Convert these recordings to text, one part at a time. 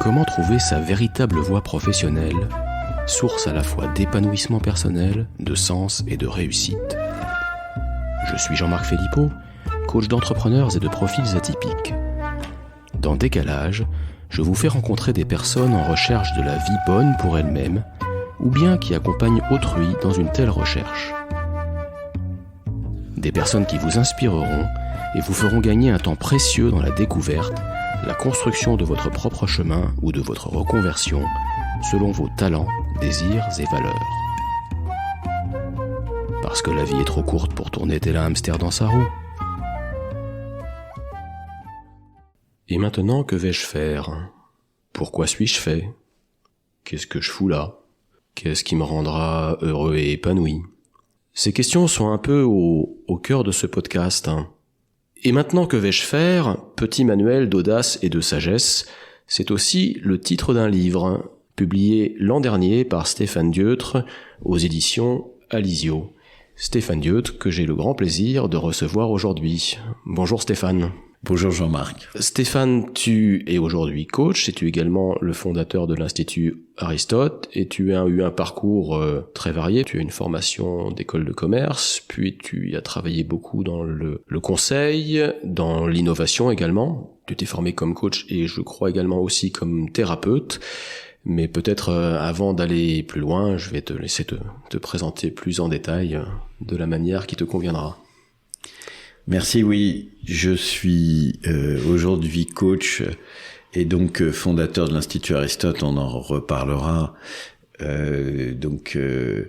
Comment trouver sa véritable voie professionnelle, source à la fois d'épanouissement personnel, de sens et de réussite? Je suis Jean-Marc Philippot, coach d'entrepreneurs et de profils atypiques. Dans Décalage, je vous fais rencontrer des personnes en recherche de la vie bonne pour elles-mêmes, ou bien qui accompagnent autrui dans une telle recherche. Des personnes qui vous inspireront et vous feront gagner un temps précieux dans la découverte, la construction de votre propre chemin ou de votre reconversion, selon vos talents, désirs et valeurs. Parce que la vie est trop courte pour tourner tel un hamster dans sa roue. Et maintenant, que vais-je faire? Pourquoi suis-je fait? Qu'est-ce que je fous là? Qu'est-ce qui me rendra heureux et épanoui? Ces questions sont un peu au cœur de ce podcast. Et maintenant, que vais-je faire? Petit manuel d'audace et de sagesse, c'est aussi le titre d'un livre, publié l'an dernier par Stéphane Deutre aux éditions Alizio. Stéphane Deutre, que j'ai le grand plaisir de recevoir aujourd'hui. Bonjour Stéphane. Bonjour Jean-Marc. Stéphane, tu es aujourd'hui coach et tu es également le fondateur de l'Institut Aristote et tu as eu un parcours très varié. Tu as une formation d'école de commerce, puis tu as travaillé beaucoup dans le conseil, dans l'innovation également. Tu t'es formé comme coach et je crois également aussi comme thérapeute. Mais peut-être avant d'aller plus loin, je vais te laisser te présenter plus en détail de la manière qui te conviendra. Merci, oui. Je suis aujourd'hui coach et donc fondateur de l'Institut Aristote, on en reparlera. Un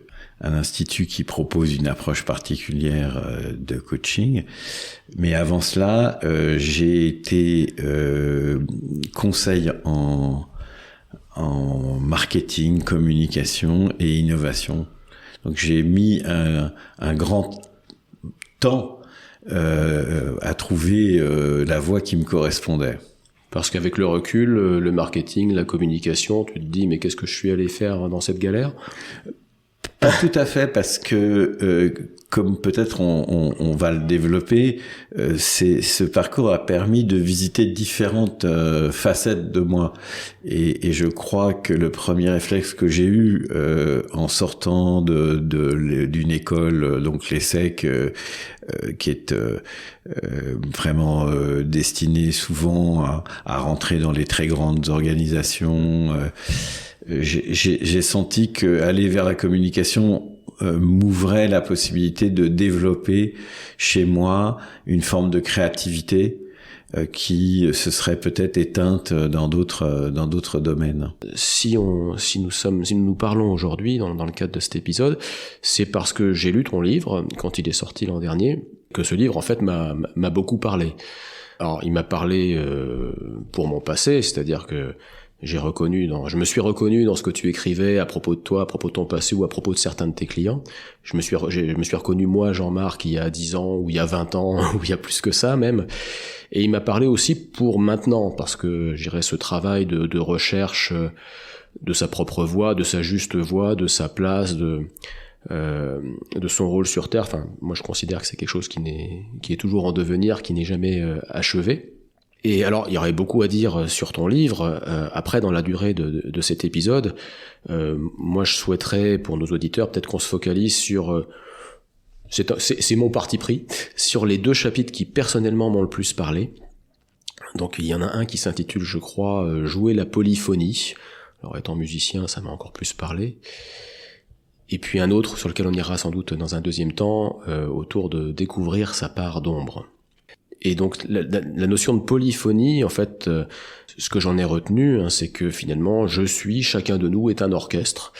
institut qui propose une approche particulière de coaching. Mais avant cela, j'ai été conseil en marketing, communication et innovation. Donc j'ai mis un grand temps à trouver la voie qui me correspondait. Parce qu'avec le recul, le marketing, la communication, tu te dis mais qu'est-ce que je suis allé faire dans cette galère? Pas tout à fait, parce que comme peut-être on va le développer, ce parcours a permis de visiter différentes facettes de moi, et je crois que le premier réflexe que j'ai eu en sortant d'une école, donc l'ESSEC, qui est vraiment destinée souvent à rentrer dans les très grandes organisations, j'ai senti que aller vers la communication m'ouvrait la possibilité de développer chez moi une forme de créativité qui se serait peut-être éteinte dans d'autres domaines. Si nous parlons aujourd'hui dans le cadre de cet épisode, c'est parce que j'ai lu ton livre quand il est sorti l'an dernier, que ce livre en fait m'a beaucoup parlé. Alors il m'a parlé pour mon passé, c'est-à-dire que je me suis reconnu dans ce que tu écrivais à propos de toi, à propos de ton passé ou à propos de certains de tes clients. Je me suis reconnu moi, Jean-Marc, il y a 10 ans, ou il y a 20 ans, ou il y a plus que ça même. Et il m'a parlé aussi pour maintenant, parce que j'irais ce travail de recherche de sa propre voie, de sa juste voie, de sa place, de son rôle sur Terre. Enfin, moi je considère que c'est quelque chose qui est toujours en devenir, qui n'est jamais achevé. Et alors, il y aurait beaucoup à dire sur ton livre. Après, dans la durée de cet épisode, moi, je souhaiterais, pour nos auditeurs, peut-être qu'on se focalise sur... c'est mon parti pris, sur les 2 chapitres qui, personnellement, m'ont le plus parlé. Donc, il y en a un qui s'intitule, je crois, « Jouer la polyphonie ». Alors, étant musicien, ça m'a encore plus parlé. Et puis un autre sur lequel on ira sans doute dans un deuxième temps, autour de découvrir sa part d'ombre. Et donc la notion de polyphonie, en fait, ce que j'en ai retenu, c'est que finalement, chacun de nous est un orchestre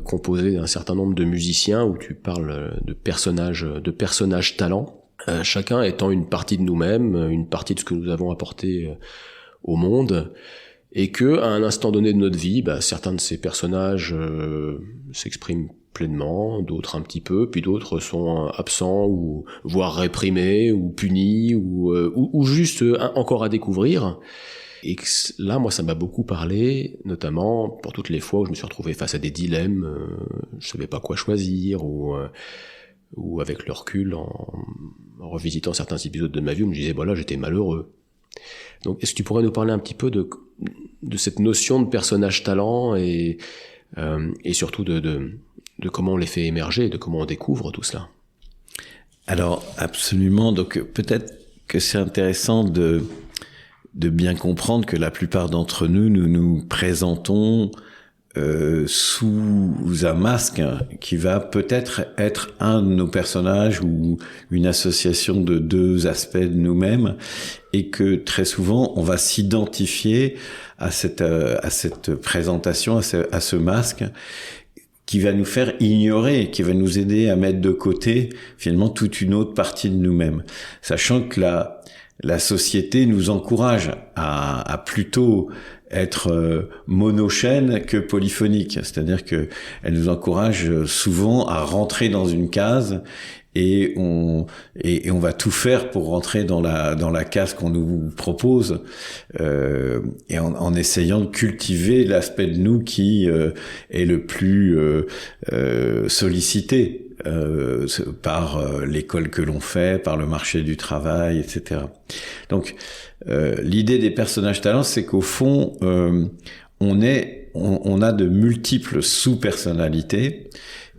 composé d'un certain nombre de musiciens, où tu parles de personnages talents, chacun étant une partie de nous-mêmes, une partie de ce que nous avons apporté au monde, et que à un instant donné de notre vie, certains de ces personnages s'expriment pleinement, d'autres un petit peu, puis d'autres sont absents ou voire réprimés ou punis ou juste encore à découvrir. Et là, moi, ça m'a beaucoup parlé, notamment pour toutes les fois où je me suis retrouvé face à des dilemmes, je savais pas quoi choisir, ou avec le recul, en revisitant certains épisodes de ma vie, où je me disais, voilà, j'étais malheureux. Donc, est-ce que tu pourrais nous parler un petit peu de cette notion de personnage talent et surtout de comment on les fait émerger, de comment on découvre tout cela? Alors, absolument. Donc, peut-être que c'est intéressant de bien comprendre que la plupart d'entre nous nous présentons sous un masque qui va peut-être être un de nos personnages ou une association de deux aspects de nous-mêmes, et que très souvent on va s'identifier à cette présentation, à ce masque, qui va nous faire ignorer, qui va nous aider à mettre de côté finalement toute une autre partie de nous-mêmes, sachant que la société nous encourage à plutôt être monochène que polyphonique, c'est-à-dire que elle nous encourage souvent à rentrer dans une case, et on va tout faire pour rentrer dans la case qu'on nous propose, et en essayant de cultiver l'aspect de nous qui est le plus sollicité par l'école que l'on fait, par le marché du travail, etc. Donc l'idée des personnages talents, c'est qu'au fond on a de multiples sous-personnalités,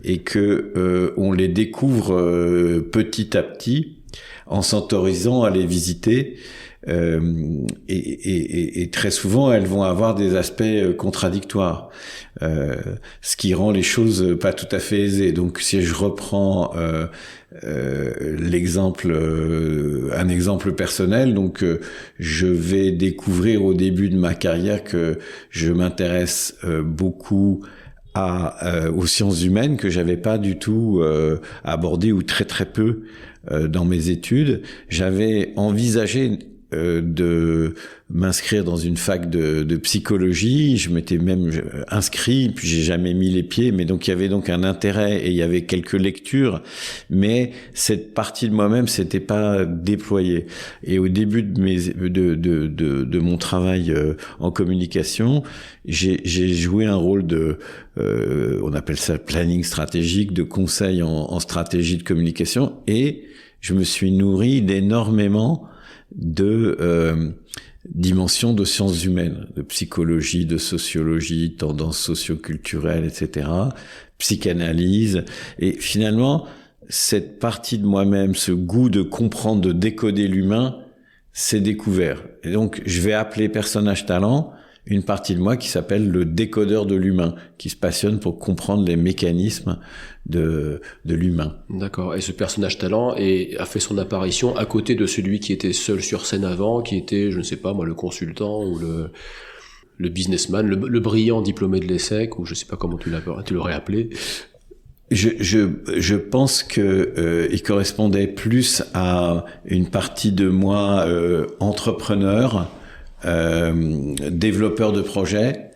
et que on les découvre petit à petit en s'autorisant à les visiter, et très souvent elles vont avoir des aspects contradictoires, ce qui rend les choses pas tout à fait aisées. Donc si je reprends un exemple personnel, donc je vais découvrir au début de ma carrière que je m'intéresse beaucoup aux sciences humaines, que j'avais pas du tout abordé, ou très très peu dans mes études. J'avais envisagé de m'inscrire dans une fac de psychologie. Je m'étais même inscrit, puis j'ai jamais mis les pieds, mais donc il y avait donc un intérêt et il y avait quelques lectures, mais cette partie de moi-même s'était pas déployée. Et au début de mon travail en communication, j'ai joué un rôle on appelle ça planning stratégique, de conseil en stratégie de communication, et je me suis nourri d'énormément de dimensions de sciences humaines, de psychologie, de sociologie, tendances socioculturelles, etc., psychanalyse. Et finalement, cette partie de moi-même, ce goût de comprendre, de décoder l'humain, s'est découvert. Et donc, je vais appeler personnage talent une partie de moi qui s'appelle le décodeur de l'humain, qui se passionne pour comprendre les mécanismes de l'humain. D'accord. Et ce personnage talent a fait son apparition à côté de celui qui était seul sur scène avant, qui était, je ne sais pas moi, le consultant ou le businessman, le brillant diplômé de l'ESSEC, ou je ne sais pas comment tu l'aurais appelé. Je pense que il correspondait plus à une partie de moi entrepreneur, développeur de projet,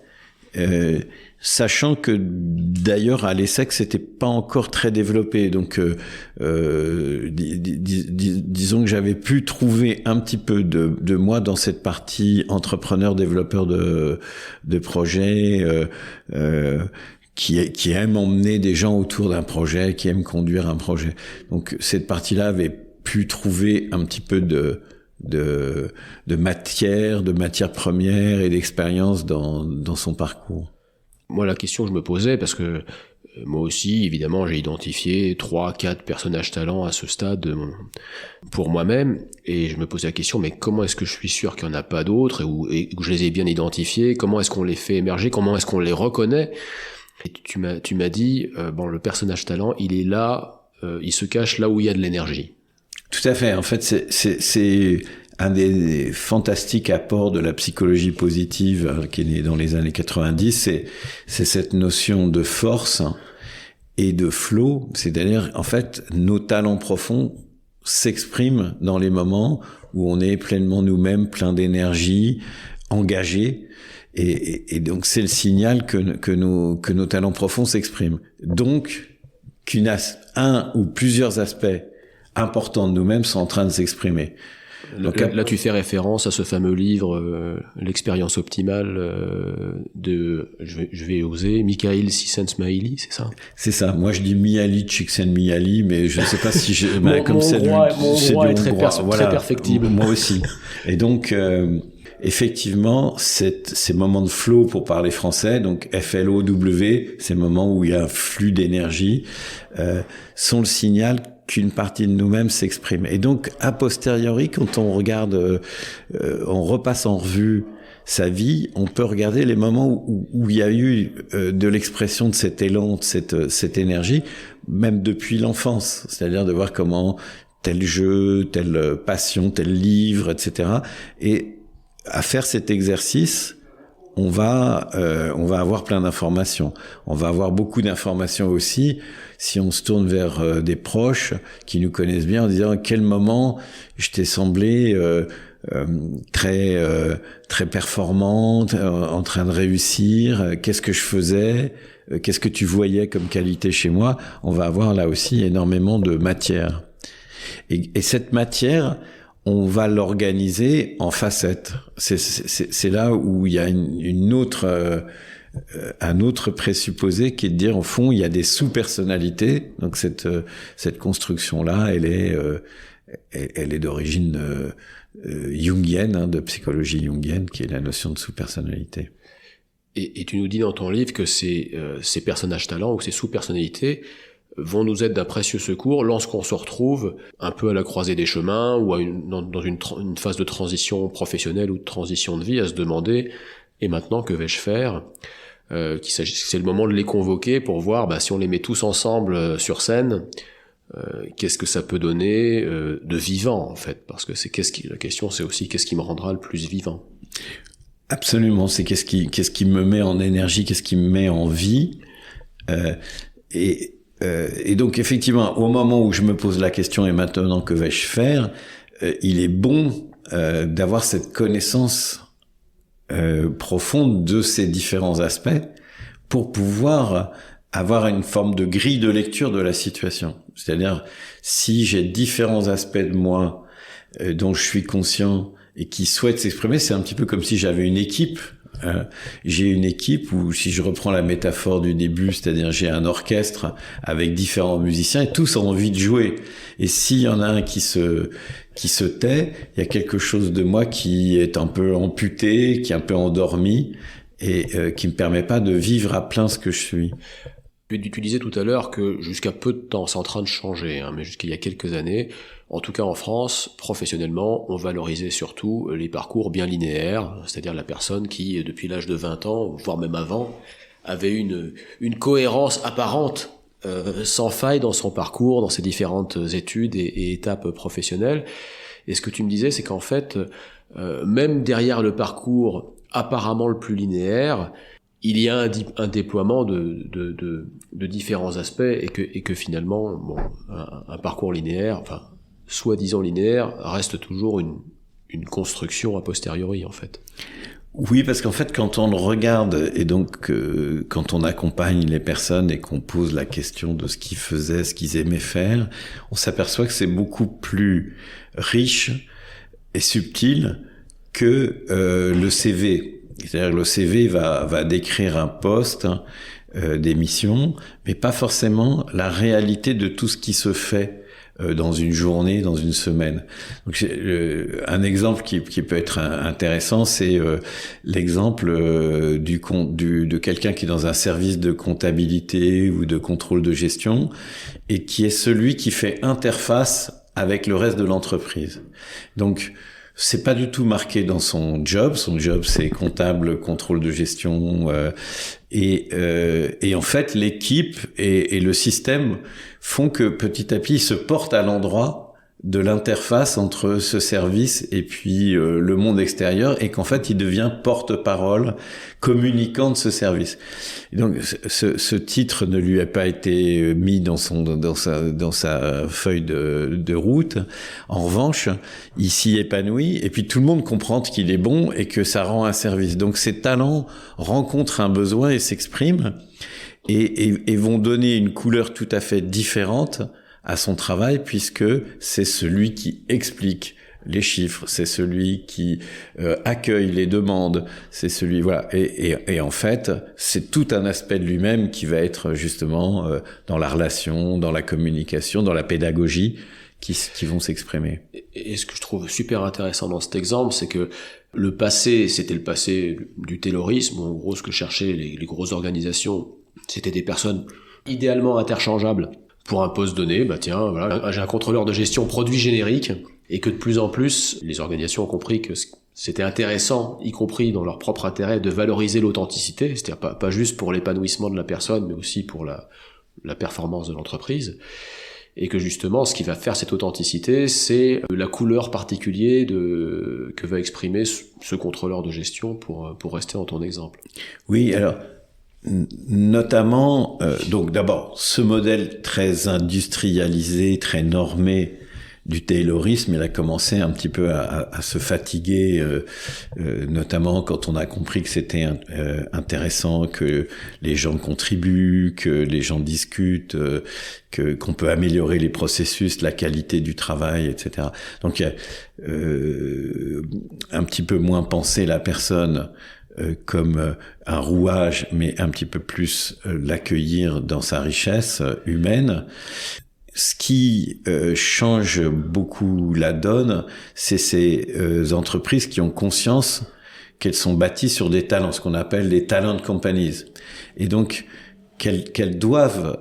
sachant que d'ailleurs à l'ESSEC c'était pas encore très développé, donc disons que j'avais pu trouver un petit peu de moi dans cette partie entrepreneur, développeur de projet, qui aime emmener des gens autour d'un projet, qui aime conduire un projet. Donc cette partie-là avait pu trouver un petit peu de matière première et d'expérience dans son parcours. Moi, la question que je me posais, parce que moi aussi, évidemment, j'ai identifié 3-4 personnages talents à ce stade pour moi-même, et je me posais la question, mais comment est-ce que je suis sûr qu'il n'y en a pas d'autres, et que je les ai bien identifiés, comment est-ce qu'on les fait émerger, comment est-ce qu'on les reconnaît? Et tu m'as dit, le personnage talent, il est là, il se cache là où il y a de l'énergie. Tout à fait. En fait, c'est un des fantastiques apports de la psychologie positive qui est né dans les années 90. C'est cette notion de force et de flow. C'est-à-dire, en fait, nos talents profonds s'expriment dans les moments où on est pleinement nous-mêmes, plein d'énergie, engagés. Et donc, c'est le signal que nos talents profonds s'expriment. Donc, un ou plusieurs aspects importants de nous-mêmes sont en train de s'exprimer. Là, tu fais référence à ce fameux livre, L'expérience optimale je vais oser, Mihaly Csikszentmihalyi, c'est ça? C'est ça. Moi, je dis Mihaly Csikszentmihalyi, mais je ne sais pas si j'ai... mon hongrois est très perfectible. Moi aussi. Et donc, effectivement, ces moments de flow, pour parler français, donc FLOW, ces moments où il y a un flux d'énergie, sont le signal qu'une partie de nous-mêmes s'exprime. Et donc, a posteriori, quand on regarde, on repasse en revue sa vie, on peut regarder les moments où il y a eu de l'expression de cet élan, de cette énergie, même depuis l'enfance. C'est-à-dire de voir comment tel jeu, telle passion, tel livre, etc. Et à faire cet exercice, on va avoir plein d'informations. On va avoir beaucoup d'informations aussi si on se tourne vers des proches qui nous connaissent bien en disant à quel moment je t'ai semblé très performante, en train de réussir, qu'est-ce que je faisais, qu'est-ce que tu voyais comme qualité chez moi. On va avoir là aussi énormément de matière. Et cette matière, on va l'organiser en facettes. C'est là où il y a un autre présupposé qui est de dire, au fond, il y a des sous-personnalités. Donc cette construction-là, elle est d'origine jungienne, de psychologie jungienne, qui est la notion de sous-personnalité. Et tu nous dis dans ton livre que ces personnages talents ou ces sous-personnalités vont nous être d'un précieux secours lorsqu'on se retrouve un peu à la croisée des chemins ou dans une phase de transition professionnelle ou de transition de vie, à se demander « et maintenant, que vais-je faire ?» C'est le moment de les convoquer pour voir si on les met tous ensemble sur scène, qu'est-ce que ça peut donner de vivant, en fait. Parce que la question, c'est aussi qu'est-ce qui me rendra le plus vivant. Absolument, c'est qu'est-ce qui me met en énergie, qu'est-ce qui me met en vie. Et donc, effectivement, au moment où je me pose la question « et maintenant, que vais-je faire ?» il est bon d'avoir cette connaissance profonde de ces différents aspects pour pouvoir avoir une forme de grille de lecture de la situation. C'est-à-dire, si j'ai différents aspects de moi dont je suis conscient et qui souhaitent s'exprimer, c'est un petit peu comme si j'avais une équipe. J'ai une équipe où, si je reprends la métaphore du début, c'est-à-dire j'ai un orchestre avec différents musiciens et tous ont envie de jouer. Et s'il y en a un qui se tait, il y a quelque chose de moi qui est un peu amputé, qui est un peu endormi et qui me permet pas de vivre à plein ce que je suis. Tu disais tout à l'heure que jusqu'à peu de temps, c'est en train de changer, mais jusqu'il y a quelques années, en tout cas en France, professionnellement, on valorisait surtout les parcours bien linéaires, c'est-à-dire la personne qui, depuis l'âge de 20 ans, voire même avant, avait une cohérence apparente, sans faille dans son parcours, dans ses différentes études et étapes professionnelles. Et ce que tu me disais, c'est qu'en fait, même derrière le parcours apparemment le plus linéaire, il y a un déploiement de différents aspects et que finalement, un parcours linéaire, enfin, soi-disant linéaire, reste toujours une construction a posteriori, en fait. Oui, parce qu'en fait, quand on le regarde, et donc quand on accompagne les personnes et qu'on pose la question de ce qu'ils faisaient, ce qu'ils aimaient faire, on s'aperçoit que c'est beaucoup plus riche et subtil que le CV. C'est-à-dire que le CV va décrire un poste, des missions, mais pas forcément la réalité de tout ce qui se fait dans une journée, dans une semaine. Donc un exemple qui peut être intéressant, c'est l'exemple de quelqu'un qui est dans un service de comptabilité ou de contrôle de gestion et qui est celui qui fait interface avec le reste de l'entreprise. Donc c'est pas du tout marqué dans son job. Son job, c'est comptable, contrôle de gestion, et en fait, l'équipe et le système font que petit à petit, il se porte à l'endroit de l'interface entre ce service et puis le monde extérieur, et qu'en fait, il devient porte-parole, communicant de ce service. Et donc, ce titre ne lui a pas été mis dans sa feuille de route. En revanche, il s'y épanouit, et puis tout le monde comprend qu'il est bon et que ça rend un service. Donc, ses talents rencontrent un besoin et s'expriment, et vont donner une couleur tout à fait différente à son travail, puisque c'est celui qui explique les chiffres, c'est celui qui accueille les demandes, c'est celui, voilà. Et en fait, c'est tout un aspect de lui-même qui va être justement dans la relation, dans la communication, dans la pédagogie, qui vont s'exprimer. Et ce que je trouve super intéressant dans cet exemple, c'est que le passé, c'était le passé du taylorisme, où en gros ce que cherchaient les grosses organisations, c'était des personnes idéalement interchangeables pour un poste donné. Bah tiens, voilà, j'ai un contrôleur de gestion produit générique, et que de plus en plus, les organisations ont compris que c'était intéressant, y compris dans leur propre intérêt, de valoriser l'authenticité, c'est-à-dire pas juste pour l'épanouissement de la personne, mais aussi pour la performance de l'entreprise. Et que justement, ce qui va faire cette authenticité, c'est la couleur particulière que va exprimer ce contrôleur de gestion pour rester dans ton exemple. Oui, alors, notamment, donc d'abord, ce modèle très industrialisé, très normé du taylorisme, il a commencé un petit peu à se fatiguer, notamment quand on a compris que c'était intéressant que les gens contribuent, que les gens discutent, qu'on peut améliorer les processus, la qualité du travail, etc. Donc il y a un petit peu moins penser la personne comme un rouage, mais un petit peu plus l'accueillir dans sa richesse humaine. Ce qui change beaucoup la donne, c'est ces entreprises qui ont conscience qu'elles sont bâties sur des talents, ce qu'on appelle les talent companies, et donc qu'elles doivent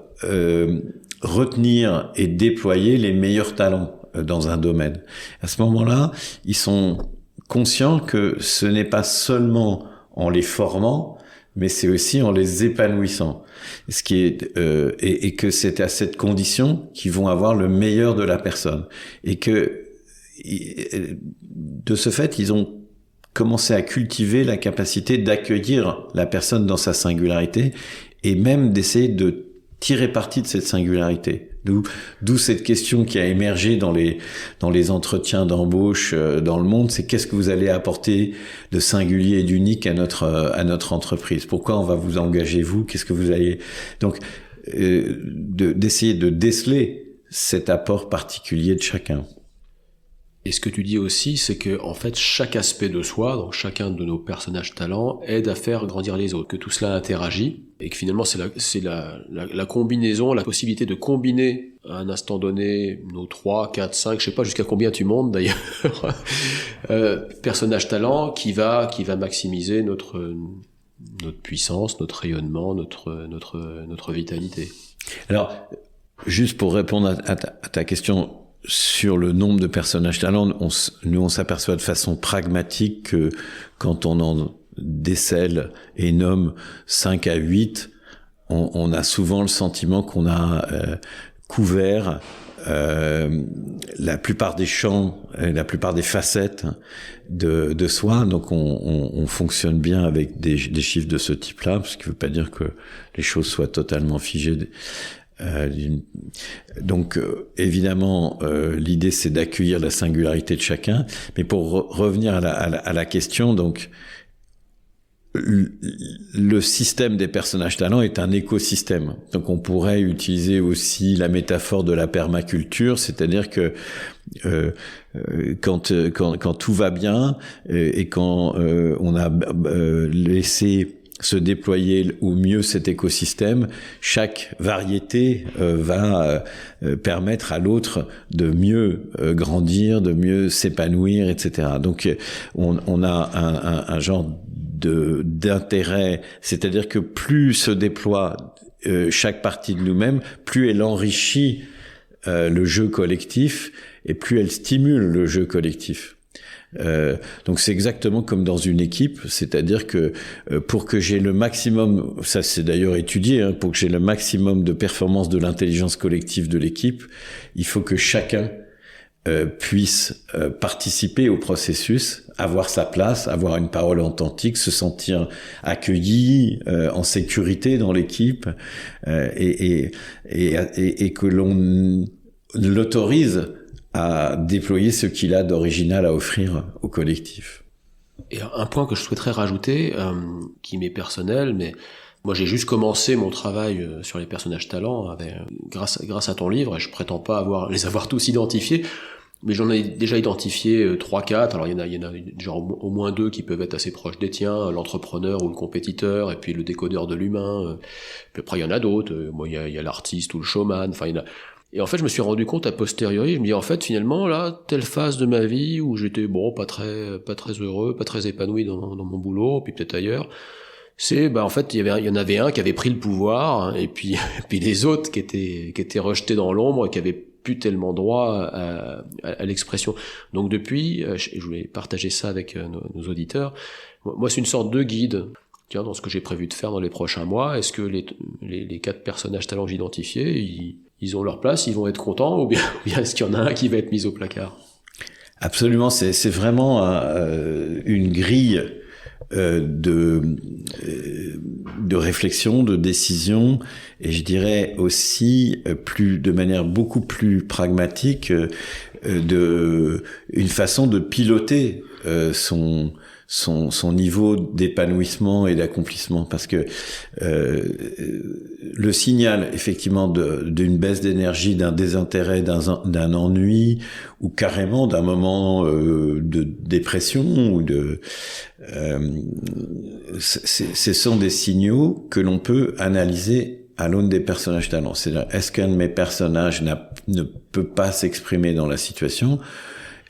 retenir et déployer les meilleurs talents dans un domaine. À ce moment-là, ils sont conscients que ce n'est pas seulement en les formant, mais c'est aussi en les épanouissant. Ce qui est et que c'est à cette condition qu'ils vont avoir le meilleur de la personne, et que de ce fait ils ont commencé à cultiver la capacité d'accueillir la personne dans sa singularité, et même d'essayer de tirer parti de cette singularité. D'où cette question qui a émergé dans les entretiens d'embauche dans le monde, c'est qu'est-ce que vous allez apporter de singulier et d'unique à notre entreprise? Pourquoi on va vous engager, vous? Qu'est-ce que vous allez... Donc, d'essayer de déceler cet apport particulier de chacun. Et ce que tu dis aussi, c'est que en fait chaque aspect de soi, donc chacun de nos personnages talents, aide à faire grandir les autres, que tout cela interagit, et que finalement c'est la combinaison, la possibilité de combiner à un instant donné nos 3, 4, 5, je sais pas jusqu'à combien tu montes d'ailleurs, personnages talents qui va maximiser notre puissance, notre rayonnement, notre vitalité. Alors, juste pour répondre à ta question sur le nombre de personnages talents, on s'aperçoit de façon pragmatique que quand on en décèle et nomme 5 à 8, on a souvent le sentiment qu'on a couvert la plupart des champs, la plupart des facettes de soi. Donc on fonctionne bien avec des chiffres de ce type-là, ce qui ne veut pas dire que les choses soient totalement figées. Donc évidemment l'idée c'est d'accueillir la singularité de chacun, mais pour revenir à la question, donc le système des personnages talents est un écosystème. Donc on pourrait utiliser aussi la métaphore de la permaculture, c'est-à-dire que quand tout va bien et quand on a laissé se déployer au mieux cet écosystème, chaque variété va permettre à l'autre de mieux grandir, de mieux s'épanouir, etc. Donc on a un genre d'intérêt, c'est-à-dire que plus se déploie chaque partie de nous-mêmes, plus elle enrichit le jeu collectif et plus elle stimule le jeu collectif. Donc c'est exactement comme dans une équipe, c'est-à-dire que pour que j'ai le maximum, ça c'est d'ailleurs étudié, pour que j'ai le maximum de performance de l'intelligence collective de l'équipe, il faut que chacun puisse participer au processus, avoir sa place, avoir une parole authentique, se sentir accueilli, en sécurité dans l'équipe, et que l'on l'autorise à déployer ce qu'il a d'original à offrir au collectif. Et un point que je souhaiterais rajouter, qui m'est personnel, mais moi j'ai juste commencé mon travail sur les personnages talents grâce à ton livre, et je prétends pas les avoir tous identifiés. Mais j'en ai déjà identifié 3-4. Alors il y en a genre au moins 2 qui peuvent être assez proches des tiens, l'entrepreneur ou le compétiteur, et puis le décodeur de l'humain. Puis après il y en a d'autres. Moi il y a l'artiste ou le showman. Enfin il y en a. Et en fait je me suis rendu compte a posteriori. Je me dis en fait finalement là telle phase de ma vie où j'étais pas très heureux, pas très épanoui dans mon boulot, puis peut-être ailleurs. C'est en fait il y en avait un qui avait pris le pouvoir, et puis les autres qui étaient rejetés dans l'ombre, qui avaient plus tellement droit à l'expression. Donc depuis, je voulais partager ça avec nos auditeurs. Moi, c'est une sorte de guide. Tiens, dans ce que j'ai prévu de faire dans les prochains mois, est-ce que les 4 personnages talents que j'ai identifiés, ils ont leur place, ils vont être contents, ou bien est-ce qu'il y en a un qui va être mis au placard? Absolument, c'est vraiment une grille de réflexion, de décision, et je dirais aussi de manière beaucoup plus pragmatique, une façon de piloter son niveau d'épanouissement et d'accomplissement, parce que le signal effectivement d'une baisse d'énergie, d'un désintérêt, d'un ennui, ou carrément d'un moment de dépression ou ce sont des signaux que l'on peut analyser à l'aune des personnages talents. C'est-à-dire, est-ce qu'un de mes personnages ne peut pas s'exprimer dans la situation?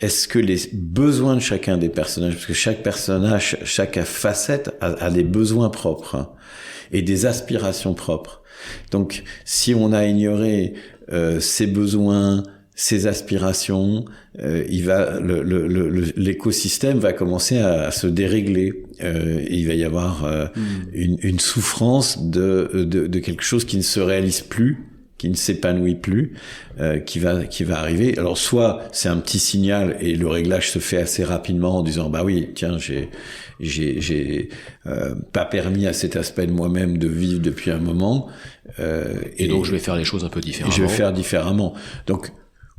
Est-ce que les besoins de chacun des personnages, parce que chaque personnage, chaque facette a des besoins propres, hein, et des aspirations propres. Donc, si on a ignoré ses besoins, ses aspirations, l'écosystème va commencer à se dérégler. Il va y avoir une souffrance de quelque chose qui ne se réalise plus, qui ne s'épanouit plus, qui va arriver. Alors soit c'est un petit signal et le réglage se fait assez rapidement en disant bah oui, tiens, j'ai pas permis à cet aspect de moi-même de vivre depuis un moment, et donc je vais faire les choses un peu différemment. Je vais faire différemment. Donc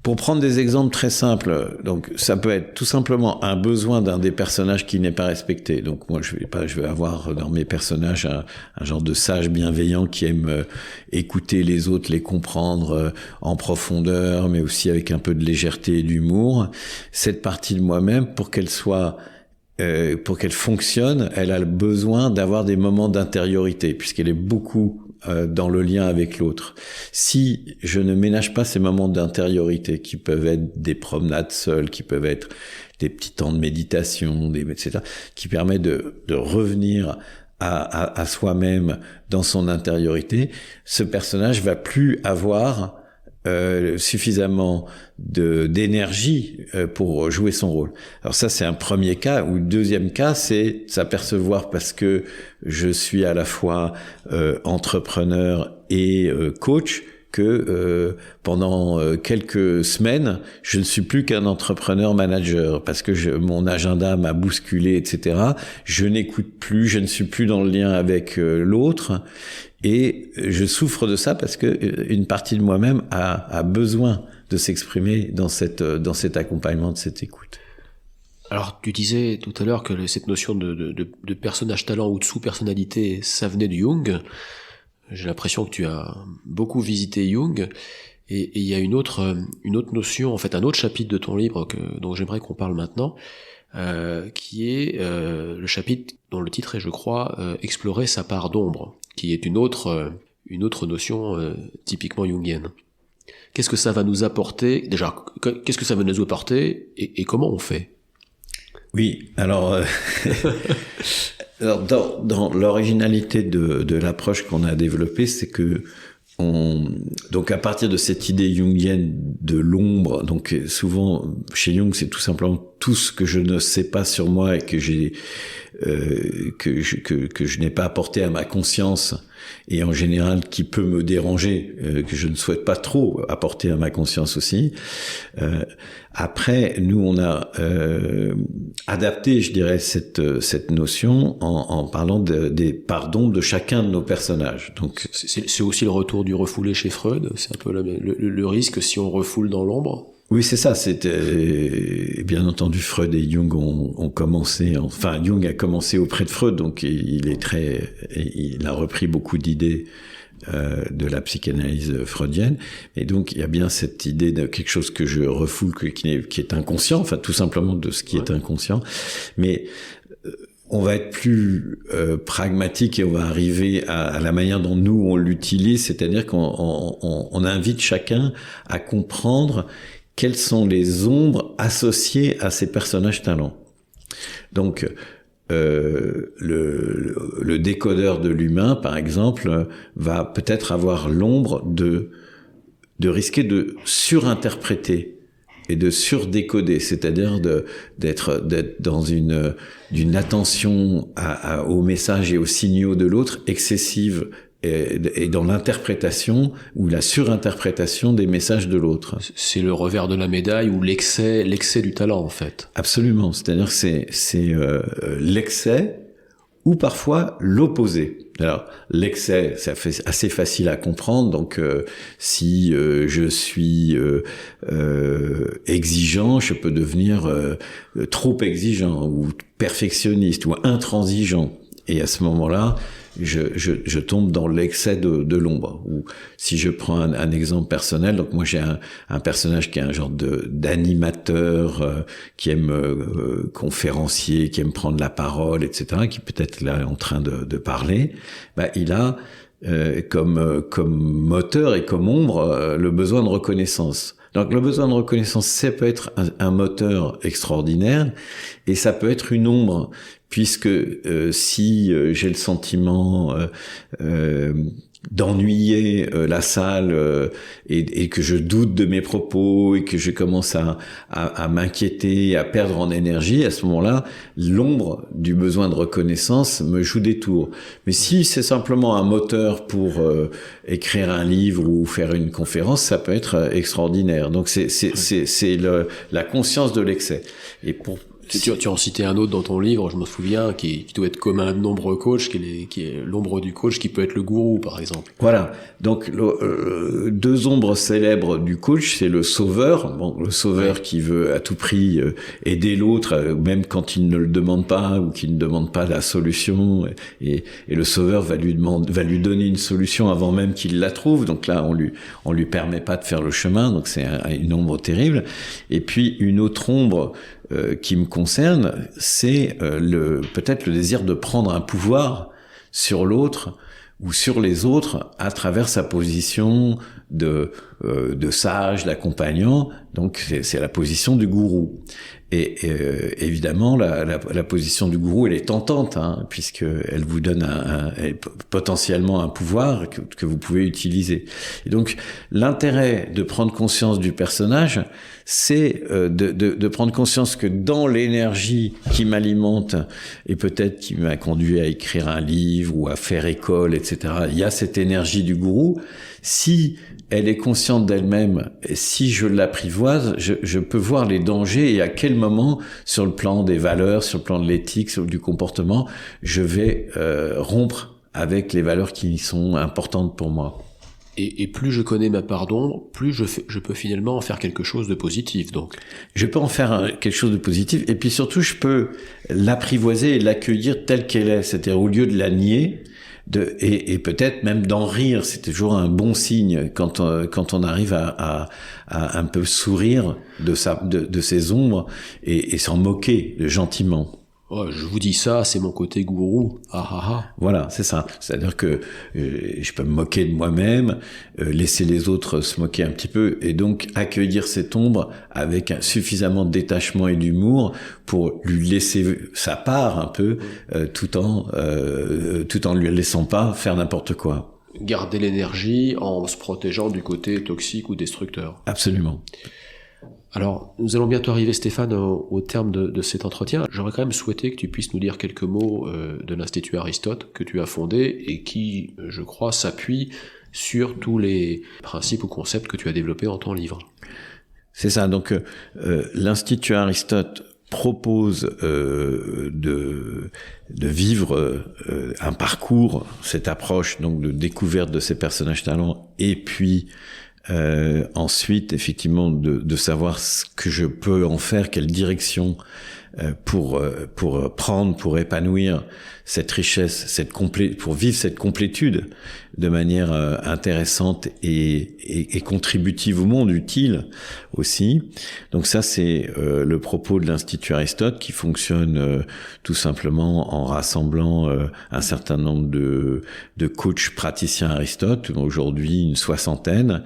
pour prendre des exemples très simples, donc ça peut être tout simplement un besoin d'un des personnages qui n'est pas respecté. Donc moi je vais avoir dans mes personnages un genre de sage bienveillant qui aime écouter les autres, les comprendre en profondeur, mais aussi avec un peu de légèreté et d'humour. Cette partie de moi-même, pour qu'elle fonctionne, elle a le besoin d'avoir des moments d'intériorité, puisqu'elle est beaucoup dans le lien avec l'autre. Si je ne ménage pas ces moments d'intériorité, qui peuvent être des promenades seules, qui peuvent être des petits temps de méditation, etc., qui permettent de revenir à soi-même dans son intériorité, ce personnage va plus avoir suffisamment d'énergie pour jouer son rôle. Alors ça, c'est un premier cas. Ou le deuxième cas, c'est s'apercevoir, parce que je suis à la fois entrepreneur et coach, que pendant quelques semaines, je ne suis plus qu'un entrepreneur manager, parce que mon agenda m'a bousculé, etc. Je n'écoute plus, je ne suis plus dans le lien avec l'autre. Et je souffre de ça parce que une partie de moi-même a besoin de s'exprimer dans cet accompagnement, de cette écoute. Alors, tu disais tout à l'heure que cette notion de personnage talent ou de sous-personnalité, ça venait de Jung. J'ai l'impression que tu as beaucoup visité Jung. Et il y a une autre notion, en fait, un autre chapitre de ton livre dont j'aimerais qu'on parle maintenant, qui est le chapitre dont le titre est, je crois, Explorer sa part d'ombre, qui est une autre notion typiquement jungienne. Qu'est-ce que ça va nous apporter? Déjà, qu'est-ce que ça va nous apporter et comment on fait? Oui, alors, alors dans l'originalité de l'approche qu'on a développée, c'est que donc à partir de cette idée jungienne de l'ombre, donc souvent chez Jung c'est tout simplement tout ce que je ne sais pas sur moi et que je n'ai pas apporté à ma conscience, et en général qui peut me déranger, que je ne souhaite pas trop apporter à ma conscience aussi. Après, nous on a adapté, je dirais, cette notion en parlant des parts d'ombre de chacun de nos personnages. Donc c'est aussi le retour du refoulé chez Freud. C'est un peu le risque si on refoule dans l'ombre. Oui, c'est ça. C'était bien entendu, Freud et Jung ont commencé. Enfin, Jung a commencé auprès de Freud, donc il a repris beaucoup d'idées de la psychanalyse freudienne. Et donc, il y a bien cette idée de quelque chose que je refoule, qui est inconscient, enfin, tout simplement de ce qui est inconscient. Mais on va être plus pragmatique et on va arriver à la manière dont nous, on l'utilise, c'est-à-dire qu'on invite chacun à comprendre quelles sont les ombres associées à ces personnages talents. Donc, le décodeur de l'humain, par exemple, va peut-être avoir l'ombre de risquer de surinterpréter et de surdécoder, c'est-à-dire d'être dans d'une attention aux messages et aux signaux de l'autre excessive et dans l'interprétation ou la surinterprétation des messages de l'autre. C'est le revers de la médaille ou l'excès du talent, en fait. Absolument. C'est-à-dire que c'est l'excès ou parfois l'opposé. Alors, l'excès, ça fait assez facile à comprendre. Donc, si je suis exigeant, je peux devenir trop exigeant ou perfectionniste ou intransigeant. Et à ce moment-là, je tombe dans l'excès de l'ombre. Ou si je prends un exemple personnel, donc moi j'ai un personnage qui est un genre d'animateur, qui aime conférencier, qui aime prendre la parole, etc., qui peut-être là est en train de parler. Il a comme moteur et comme ombre le besoin de reconnaissance. Donc le besoin de reconnaissance, ça peut être un moteur extraordinaire et ça peut être une ombre, puisque si j'ai le sentiment d'ennuyer la salle et que je doute de mes propos et que je commence à m'inquiéter, à perdre en énergie, à ce moment-là, l'ombre du besoin de reconnaissance me joue des tours. Mais si c'est simplement un moteur pour écrire un livre ou faire une conférence, ça peut être extraordinaire. Donc c'est la conscience de l'excès. Et tu en citais un autre dans ton livre, je me souviens, qui doit être commun à de nombreux coachs, qui est l'ombre du coach, qui peut être le gourou, par exemple. Voilà. Donc, deux ombres célèbres du coach, c'est le sauveur. Bon, le sauveur qui veut à tout prix aider l'autre, même quand il ne le demande pas ou qu'il ne demande pas la solution. Et le sauveur va lui donner une solution avant même qu'il la trouve. Donc là, on lui permet pas de faire le chemin. Donc c'est une ombre terrible. Et puis, une autre ombre qui me concerne, c'est peut-être le désir de prendre un pouvoir sur l'autre ou sur les autres à travers sa position de sage, d'accompagnant. Donc c'est la position du gourou. Et évidemment, la position du gourou, elle est tentante, puisque elle vous donne potentiellement un pouvoir que vous pouvez utiliser. Et donc, l'intérêt de prendre conscience du personnage, c'est de prendre conscience que dans l'énergie qui m'alimente et peut-être qui m'a conduit à écrire un livre ou à faire école, etc., il y a cette énergie du gourou. Si elle est consciente d'elle-même, et si je l'apprivoise, je peux voir les dangers et à quel moment, sur le plan des valeurs, sur le plan de l'éthique, sur du comportement, je vais rompre avec les valeurs qui sont importantes pour moi. Et plus je connais ma part d'ombre, plus je peux finalement en faire quelque chose de positif, donc. Je peux en faire quelque chose de positif, et puis surtout, je peux l'apprivoiser et l'accueillir telle qu'elle est, c'est-à-dire au lieu de la nier, et peut-être même d'en rire. C'est toujours un bon signe quand on arrive à un peu sourire de ses ombres et s'en moquer gentiment. Oh, je vous dis ça, c'est mon côté gourou. Voilà, c'est ça. C'est-à-dire que je peux me moquer de moi-même, laisser les autres se moquer un petit peu, et donc accueillir cette ombre avec suffisamment de détachement et d'humour pour lui laisser sa part un peu, tout en lui laissant pas faire n'importe quoi. Garder l'énergie en se protégeant du côté toxique ou destructeur. Absolument. Alors, nous allons bientôt arriver, Stéphane, au terme de cet entretien. J'aurais quand même souhaité que tu puisses nous dire quelques mots de l'Institut Aristote que tu as fondé et qui, je crois, s'appuie sur tous les principes ou concepts que tu as développés dans ton livre. C'est ça. Donc, l'Institut Aristote propose de vivre un parcours, cette approche donc de découverte de ces personnages talents, et puis ensuite effectivement de savoir ce que je peux en faire, quelle direction pour prendre, pour épanouir cette richesse, pour vivre cette complétude de manière intéressante et contributive au monde, utile aussi. Donc ça, c'est le propos de l'Institut Aristote, qui fonctionne tout simplement en rassemblant un certain nombre de coachs praticiens Aristote, aujourd'hui une soixantaine,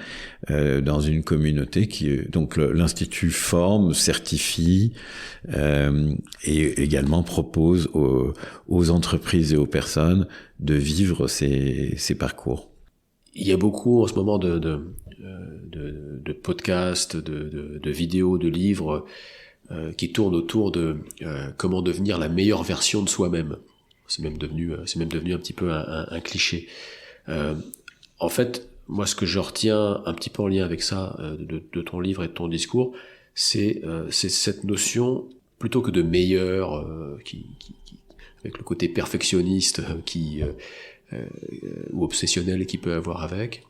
dans une communauté donc l'Institut forme, certifie et également propose aux entreprises et aux personnes de vivre ces parcours. Il y a beaucoup en ce moment de podcasts, de vidéos, de livres qui tournent autour de comment devenir la meilleure version de soi-même. C'est même devenu un petit peu un cliché. En fait, moi, ce que je retiens un petit peu en lien avec ça, de ton livre et de ton discours, c'est cette notion, plutôt que de meilleur, avec le côté perfectionniste ou obsessionnel qu'il peut y avoir avec,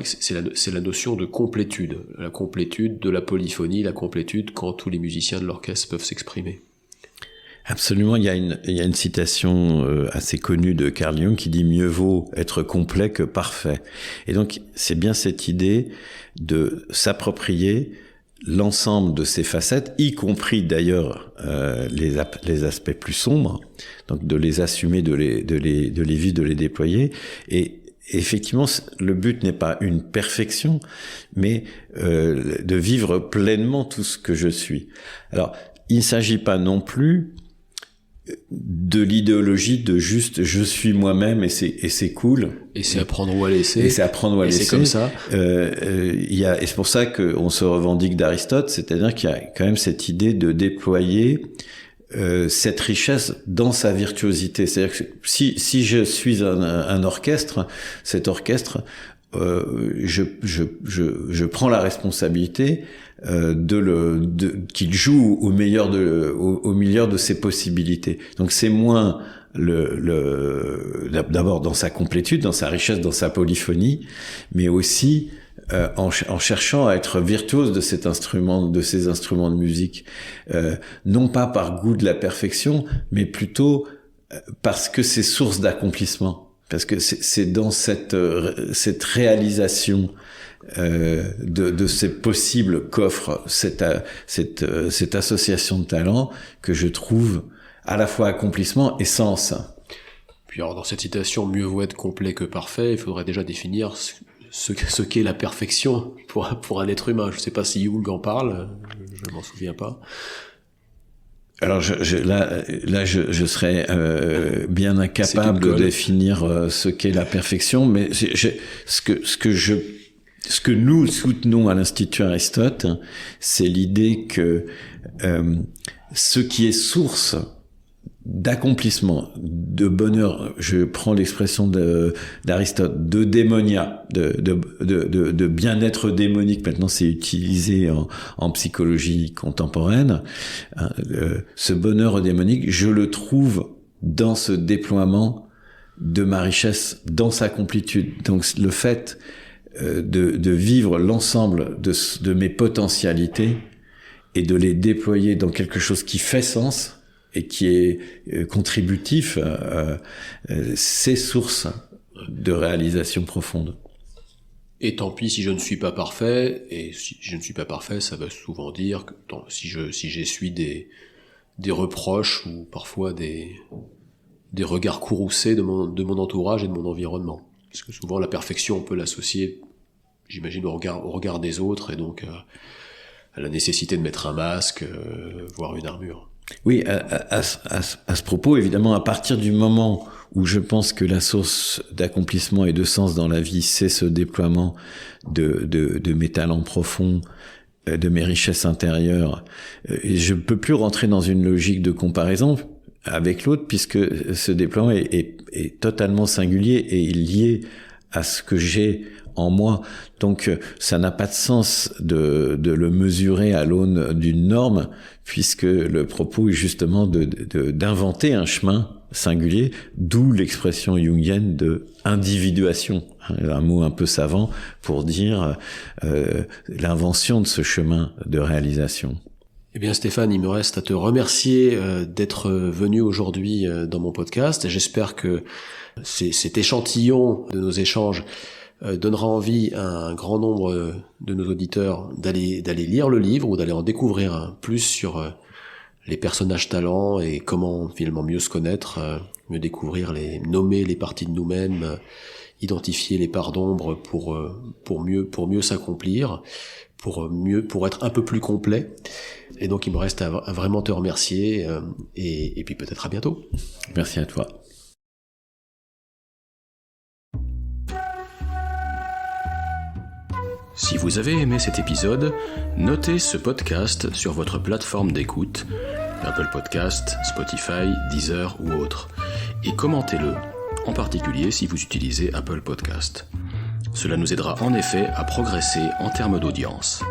c'est la notion de complétude, la complétude de la polyphonie, la complétude quand tous les musiciens de l'orchestre peuvent s'exprimer. Absolument, il y a une citation assez connue de Carl Jung qui dit « Mieux vaut être complet que parfait ». Et donc, c'est bien cette idée de s'approprier l'ensemble de ces facettes, y compris d'ailleurs les aspects plus sombres, donc de les assumer, de les vivre, de les déployer. Et effectivement, le but n'est pas une perfection, mais de vivre pleinement tout ce que je suis. Alors, il ne s'agit pas non plus de l'idéologie de juste je suis moi-même et c'est cool. Et c'est apprendre ou à laisser. Et c'est apprendre ou à laisser. C'est comme ça. Et c'est pour ça qu'on se revendique d'Aristote, c'est-à-dire qu'il y a quand même cette idée de déployer cette richesse dans sa virtuosité. C'est-à-dire que si je suis un orchestre, cet orchestre, je prends la responsabilité qu'il joue au meilleur de ses possibilités. Donc c'est moins d'abord dans sa complétude, dans sa richesse, dans sa polyphonie, mais aussi en cherchant à être virtuose de ces instruments de musique, non pas par goût de la perfection, mais plutôt parce que c'est source d'accomplissement. Parce que c'est dans cette réalisation de ces possibles qu'offre cette association de talents que je trouve à la fois accomplissement et sens. Puis alors dans cette citation, mieux vaut être complet que parfait, il faudrait déjà définir ce qu'est la perfection pour un être humain. Je ne sais pas si Jung en parle, je m'en souviens pas. Alors là je serais bien incapable de définir ce qu'est la perfection, mais ce que nous soutenons à l'Institut Aristote, c'est l'idée que ce qui est source d'accomplissement, de bonheur, je prends l'expression d'Aristote, de démonia, de bien-être démonique, maintenant c'est utilisé en psychologie contemporaine, ce bonheur démonique, je le trouve dans ce déploiement de ma richesse, dans sa complétude. Donc le fait de vivre l'ensemble de mes potentialités et de les déployer dans quelque chose qui fait sens, et qui est contributif, c'est source de réalisation profonde. Et tant pis si je ne suis pas parfait, et si je ne suis pas parfait, ça veut souvent dire que si j'essuie des reproches ou parfois des regards courroucés de mon entourage et de mon environnement. Parce que souvent la perfection, on peut l'associer, j'imagine, au regard des autres, et donc à la nécessité de mettre un masque, voire une armure. Oui, à ce propos, évidemment, à partir du moment où je pense que la source d'accomplissement et de sens dans la vie, c'est ce déploiement de mes talents profonds, de mes richesses intérieures, et je peux plus rentrer dans une logique de comparaison avec l'autre, puisque ce déploiement est totalement singulier et lié à ce que j'ai en moi. Donc ça n'a pas de sens de le mesurer à l'aune d'une norme, puisque le propos est justement d'inventer un chemin singulier, d'où l'expression jungienne de individuation, un mot un peu savant pour dire l'invention de ce chemin de réalisation. Eh bien Stéphane, il me reste à te remercier d'être venu aujourd'hui dans mon podcast. J'espère que cet échantillon de nos échanges donnera envie à un grand nombre de nos auditeurs d'aller lire le livre ou d'aller en découvrir plus sur les personnages talents et comment finalement mieux se connaître, mieux découvrir, nommer les parties de nous-mêmes, identifier les parts d'ombre pour mieux s'accomplir, pour être un peu plus complet. Et donc il me reste à vraiment te remercier et puis peut-être à bientôt. Merci à toi. Si vous avez aimé cet épisode, notez ce podcast sur votre plateforme d'écoute, Apple Podcast, Spotify, Deezer ou autre, et commentez-le, en particulier si vous utilisez Apple Podcast. Cela nous aidera en effet à progresser en termes d'audience.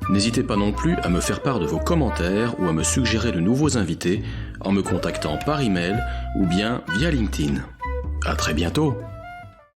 N'hésitez pas non plus à me faire part de vos commentaires ou à me suggérer de nouveaux invités en me contactant par email ou bien via LinkedIn. À très bientôt!